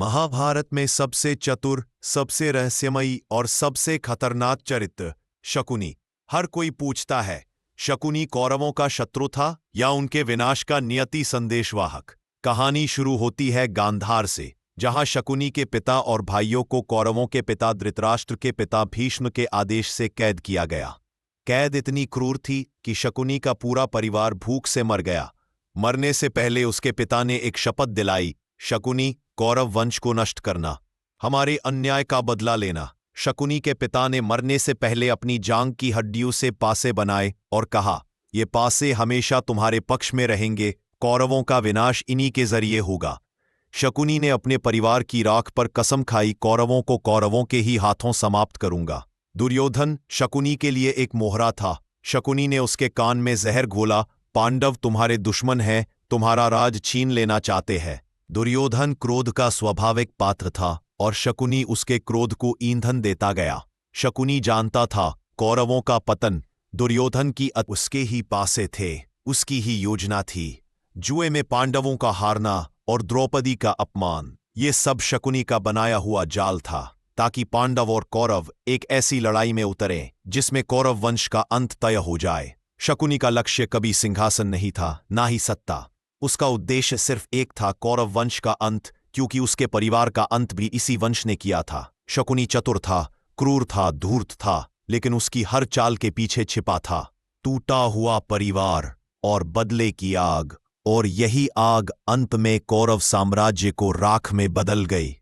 महाभारत में सबसे चतुर, सबसे रहस्यमयी और सबसे खतरनाक चरित्र शकुनी। हर कोई पूछता है, शकुनी कौरवों का शत्रु था या उनके विनाश का नियति संदेशवाहक। कहानी शुरू होती है गांधार से, जहां शकुनी के पिता और भाइयों को कौरवों के पिता धृतराष्ट्र के पिता भीष्म के आदेश से कैद किया गया। कैद इतनी क्रूर थी कि शकुनी का पूरा परिवार भूख से मर गया। मरने से पहले उसके पिता ने एक शपथ दिलाई, शकुनी, कौरव वंश को नष्ट करना, हमारे अन्याय का बदला लेना। शकुनी के पिता ने मरने से पहले अपनी जांग की हड्डियों से पासे बनाए और कहा, ये पासे हमेशा तुम्हारे पक्ष में रहेंगे, कौरवों का विनाश इन्हीं के जरिए होगा। शकुनी ने अपने परिवार की राख पर कसम खाई, कौरवों को कौरवों के ही हाथों समाप्त करूंगा। दुर्योधन शकुनी के लिए एक मोहरा था। शकुनी ने उसके कान में जहर घोला, पांडव तुम्हारे दुश्मन हैं, तुम्हारा राज छीन लेना चाहते हैं। दुर्योधन क्रोध का स्वाभाविक पात्र था और शकुनी उसके क्रोध को ईंधन देता गया। शकुनी जानता था, कौरवों का पतन दुर्योधन की उसके ही पासे थे, उसकी ही योजना थी। जुए में पांडवों का हारना और द्रौपदी का अपमान, ये सब शकुनी का बनाया हुआ जाल था, ताकि पांडव और कौरव एक ऐसी लड़ाई में उतरें जिसमें कौरव वंश का अंत तय हो जाए। शकुनी का लक्ष्य कभी सिंहासन नहीं था, ना ही सत्ता। उसका उद्देश्य सिर्फ एक था, कौरव वंश का अंत, क्योंकि उसके परिवार का अंत भी इसी वंश ने किया था। शकुनी चतुर था, क्रूर था, धूर्त था, लेकिन उसकी हर चाल के पीछे छिपा था टूटा हुआ परिवार और बदले की आग। और यही आग अंत में कौरव साम्राज्य को राख में बदल गई।